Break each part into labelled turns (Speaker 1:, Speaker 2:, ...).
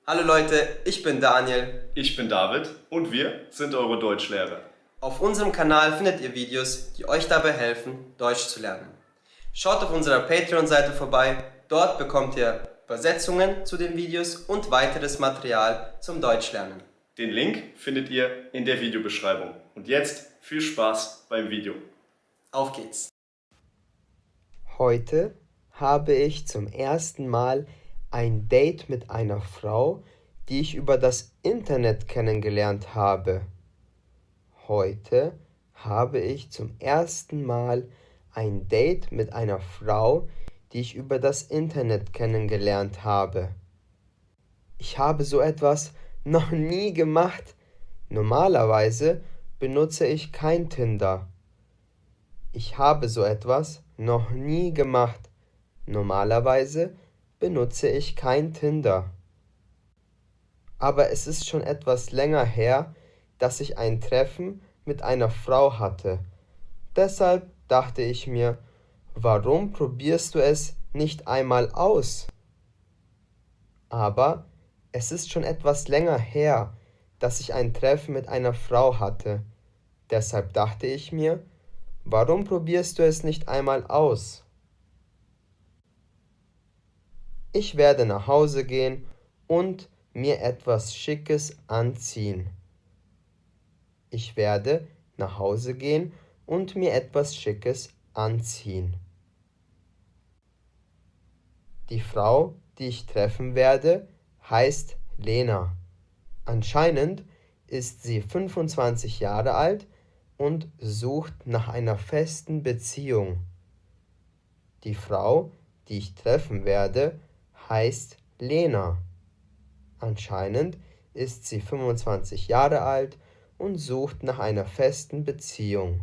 Speaker 1: Hallo Leute, ich bin Daniel.
Speaker 2: Ich bin David und wir sind eure Deutschlehrer.
Speaker 1: Auf unserem Kanal findet ihr Videos, die euch dabei helfen, Deutsch zu lernen. Schaut auf unserer Patreon-Seite vorbei, dort bekommt ihr Übersetzungen zu den Videos und weiteres Material zum Deutschlernen.
Speaker 2: Den Link findet ihr in der Videobeschreibung. Und jetzt viel Spaß beim Video.
Speaker 1: Auf geht's!
Speaker 3: Heute habe ich zum ersten Mal ein Date mit einer Frau, die ich über das Internet kennengelernt habe. Heute habe ich zum ersten Mal ein Date mit einer Frau, die ich über das Internet kennengelernt habe. Ich habe so etwas noch nie gemacht. Normalerweise benutze ich kein Tinder. Ich habe so etwas noch nie gemacht. Normalerweise benutze ich kein Tinder. Aber es ist schon etwas länger her, dass ich ein Treffen mit einer Frau hatte. Deshalb dachte ich mir, warum probierst du es nicht einmal aus? Aber es ist schon etwas länger her, dass ich ein Treffen mit einer Frau hatte. Deshalb dachte ich mir, warum probierst du es nicht einmal aus? Ich werde nach Hause gehen und mir etwas Schickes anziehen. Ich werde nach Hause gehen und mir etwas Schickes anziehen. Die Frau, die ich treffen werde, heißt Lena. Anscheinend ist sie 25 Jahre alt und sucht nach einer festen Beziehung. Die Frau, die ich treffen werde, heißt Lena. Anscheinend ist sie 25 Jahre alt und sucht nach einer festen Beziehung.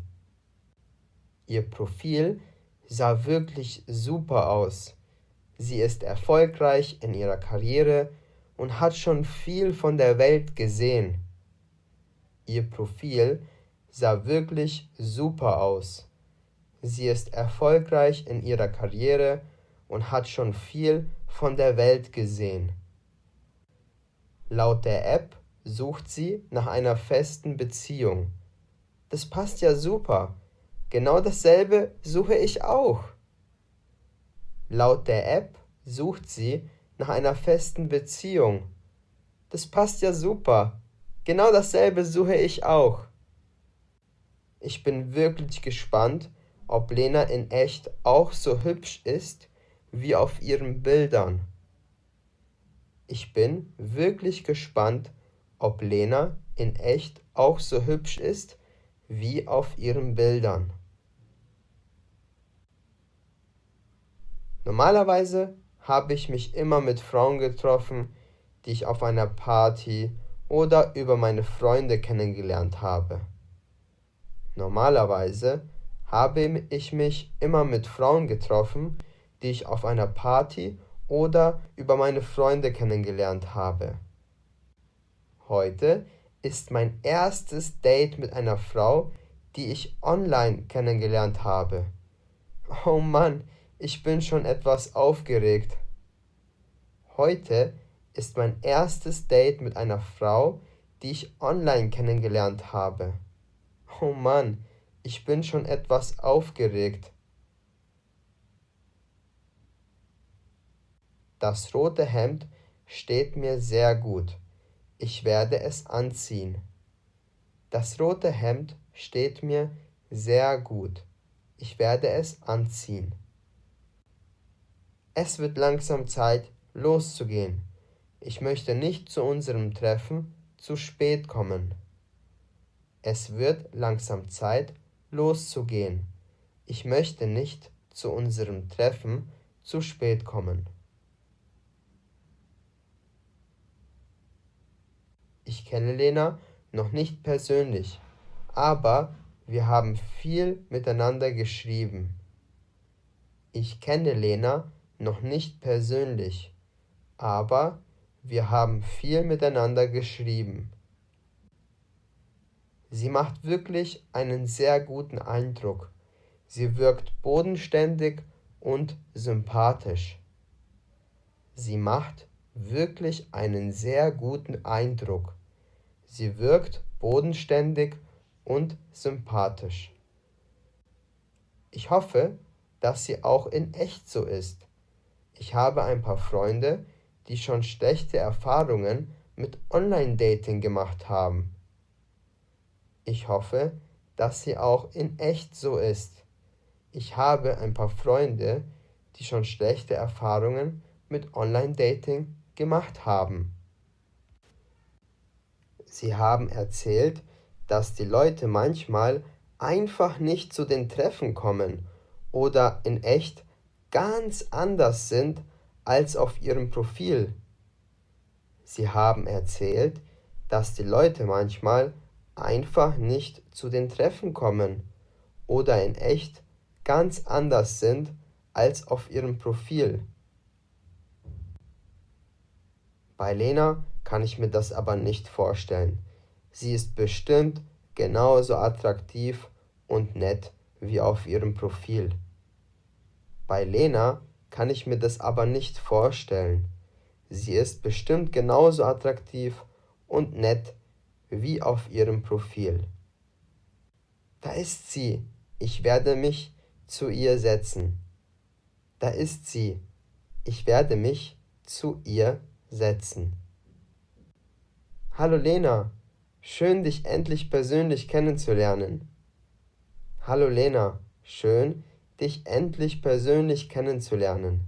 Speaker 3: Ihr Profil sah wirklich super aus. Sie ist erfolgreich in ihrer Karriere und hat schon viel von der Welt gesehen. Ihr Profil sah wirklich super aus. Sie ist erfolgreich in ihrer Karriere und hat schon viel von der Welt gesehen. Laut der App sucht sie nach einer festen Beziehung. Das passt ja super. Genau dasselbe suche ich auch. Laut der App sucht sie nach einer festen Beziehung. Das passt ja super. Genau dasselbe suche ich auch. Ich bin wirklich gespannt, ob Lena in echt auch so hübsch ist wie auf ihren Bildern. Ich bin wirklich gespannt, ob Lena in echt auch so hübsch ist wie auf ihren Bildern. Normalerweise habe ich mich immer mit Frauen getroffen, die ich auf einer Party oder über meine Freunde kennengelernt habe. Normalerweise habe ich mich immer mit Frauen getroffen, die ich auf einer Party oder über meine Freunde kennengelernt habe. Heute ist mein erstes Date mit einer Frau, die ich online kennengelernt habe. Oh Mann, ich bin schon etwas aufgeregt. Heute ist mein erstes Date mit einer Frau, die ich online kennengelernt habe. Oh Mann, ich bin schon etwas aufgeregt. Das rote Hemd steht mir sehr gut. Ich werde es anziehen. Das rote Hemd steht mir sehr gut. Ich werde es anziehen. Es wird langsam Zeit, loszugehen. Ich möchte nicht zu unserem Treffen zu spät kommen. Es wird langsam Zeit, loszugehen. Ich möchte nicht zu unserem Treffen zu spät kommen. Ich kenne Lena noch nicht persönlich, aber wir haben viel miteinander geschrieben. Ich kenne Lena noch nicht persönlich, aber wir haben viel miteinander geschrieben. Sie macht wirklich einen sehr guten Eindruck. Sie wirkt bodenständig und sympathisch. Sie macht wirklich einen sehr guten Eindruck. Sie wirkt bodenständig und sympathisch. Ich hoffe, dass sie auch in echt so ist. Ich habe ein paar Freunde, die schon schlechte Erfahrungen mit Online-Dating gemacht haben. Ich hoffe, dass sie auch in echt so ist. Ich habe ein paar Freunde, die schon schlechte Erfahrungen mit Online-Dating gemacht haben. Sie haben erzählt, dass die Leute manchmal einfach nicht zu den Treffen kommen oder in echt ganz anders sind als auf ihrem Profil. Sie haben erzählt, dass die Leute manchmal einfach nicht zu den Treffen kommen oder in echt ganz anders sind als auf ihrem Profil. Bei Lena kann ich mir das aber nicht vorstellen. Sie ist bestimmt genauso attraktiv und nett wie auf ihrem Profil. Bei Lena kann ich mir das aber nicht vorstellen. Sie ist bestimmt genauso attraktiv und nett wie auf ihrem Profil. Da ist sie. Ich werde mich zu ihr setzen. Da ist sie. Ich werde mich zu ihr setzen. Hallo Lena, schön dich endlich persönlich kennenzulernen. Hallo Lena, schön dich endlich persönlich kennenzulernen.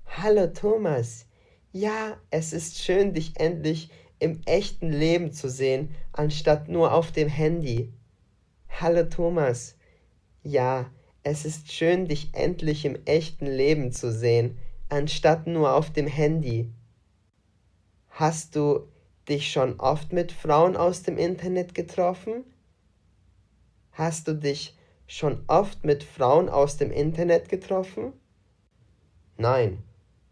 Speaker 3: Hallo Thomas, ja, es ist schön dich endlich im echten Leben zu sehen, anstatt nur auf dem Handy. Hallo Thomas, ja, es ist schön dich endlich im echten Leben zu sehen, anstatt nur auf dem Handy. Hast du dich schon oft mit Frauen aus dem Internet getroffen? Hast du dich schon oft mit Frauen aus dem Internet getroffen? Nein,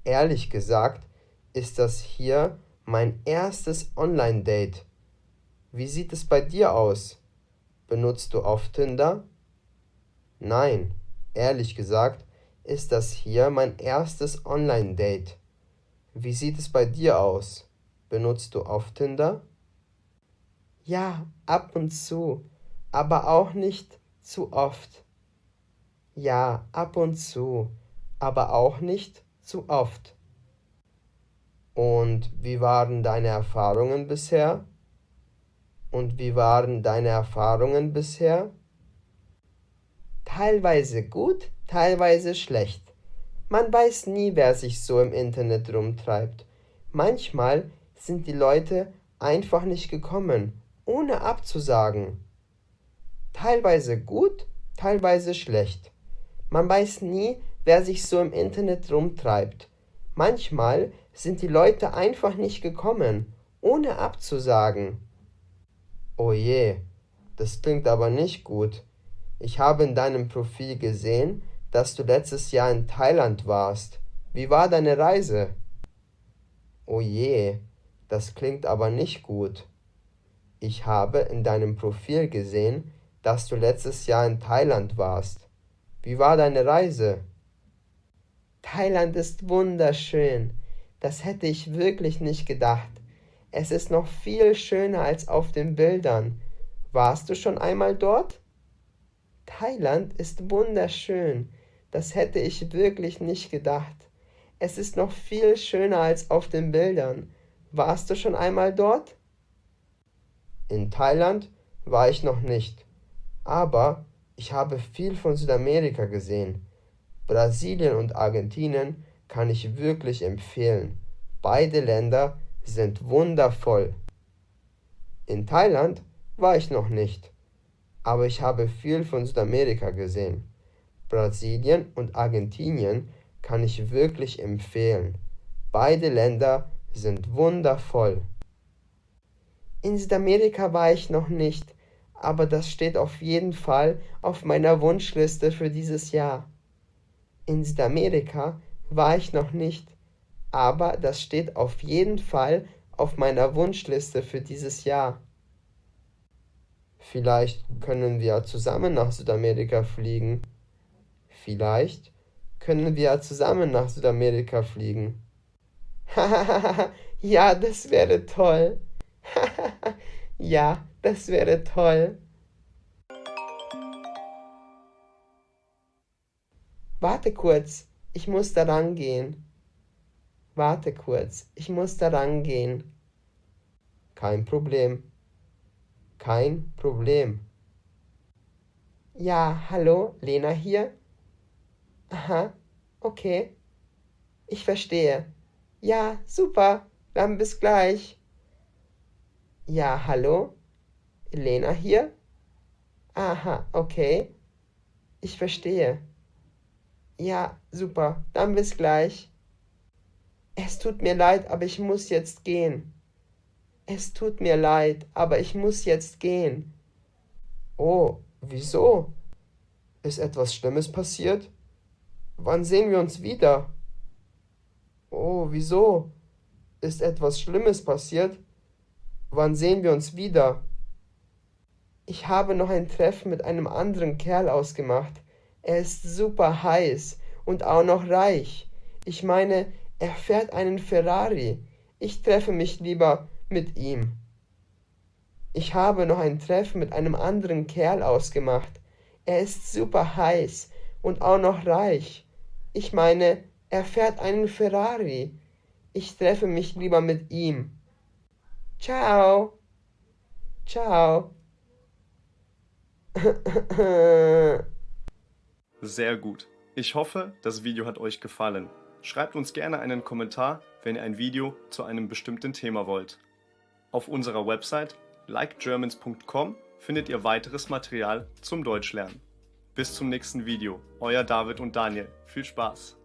Speaker 3: ehrlich gesagt ist das hier mein erstes Online-Date. Wie sieht es bei dir aus? Benutzt du oft Tinder? Nein, ehrlich gesagt ist das hier mein erstes Online-Date. Wie sieht es bei dir aus? Benutzt du oft Tinder? Ja, ab und zu, aber auch nicht zu oft. Ja, ab und zu, aber auch nicht zu oft. Und wie waren deine Erfahrungen bisher? Und wie waren deine Erfahrungen bisher? Teilweise gut, teilweise schlecht. Man weiß nie, wer sich so im Internet rumtreibt. Manchmal sind die Leute einfach nicht gekommen, ohne abzusagen. Teilweise gut, teilweise schlecht. Man weiß nie, wer sich so im Internet rumtreibt. Manchmal sind die Leute einfach nicht gekommen, ohne abzusagen. Oh je, das klingt aber nicht gut. Ich habe in deinem Profil gesehen, dass du letztes Jahr in Thailand warst. Wie war deine Reise? Oh je, das klingt aber nicht gut. Ich habe in deinem Profil gesehen, dass du letztes Jahr in Thailand warst. Wie war deine Reise? Thailand ist wunderschön. Das hätte ich wirklich nicht gedacht. Es ist noch viel schöner als auf den Bildern. Warst du schon einmal dort? Thailand ist wunderschön. Das hätte ich wirklich nicht gedacht. Es ist noch viel schöner als auf den Bildern. Warst du schon einmal dort? In Thailand war ich noch nicht, aber ich habe viel von Südamerika gesehen. Brasilien und Argentinien kann ich wirklich empfehlen. Beide Länder sind wundervoll. In Thailand war ich noch nicht, aber ich habe viel von Südamerika gesehen. Brasilien und Argentinien kann ich wirklich empfehlen. Beide Länder sind wundervoll. In Südamerika war ich noch nicht, aber das steht auf jeden Fall auf meiner Wunschliste für dieses Jahr. In Südamerika war ich noch nicht, aber das steht auf jeden Fall auf meiner Wunschliste für dieses Jahr. Vielleicht können wir zusammen nach Südamerika fliegen. Vielleicht können wir zusammen nach Südamerika fliegen. Ja, das wäre toll. Ja, das wäre toll. Warte kurz, ich muss da rangehen. Warte kurz, ich muss da rangehen. Kein Problem. Kein Problem. Ja, hallo, Lena hier? Aha, okay. Ich verstehe. Ja, super, dann bis gleich. Ja, hallo, Lena hier? Aha, okay. Ich verstehe. Ja, super, dann bis gleich. Es tut mir leid, aber ich muss jetzt gehen. Es tut mir leid, aber ich muss jetzt gehen. Oh, wieso? Ist etwas Schlimmes passiert? Wann sehen wir uns wieder? Oh, wieso? Ist etwas Schlimmes passiert? Wann sehen wir uns wieder? Ich habe noch ein Treffen mit einem anderen Kerl ausgemacht. Er ist super heiß und auch noch reich. Ich meine, er fährt einen Ferrari. Ich treffe mich lieber mit ihm. Ich habe noch ein Treffen mit einem anderen Kerl ausgemacht. Er ist super heiß und auch noch reich. Ich meine, er fährt einen Ferrari. Ich treffe mich lieber mit ihm. Ciao. Ciao.
Speaker 2: Sehr gut. Ich hoffe, das Video hat euch gefallen. Schreibt uns gerne einen Kommentar, wenn ihr ein Video zu einem bestimmten Thema wollt. Auf unserer Website likegermans.com findet ihr weiteres Material zum Deutschlernen. Bis zum nächsten Video. Euer David und Daniel. Viel Spaß!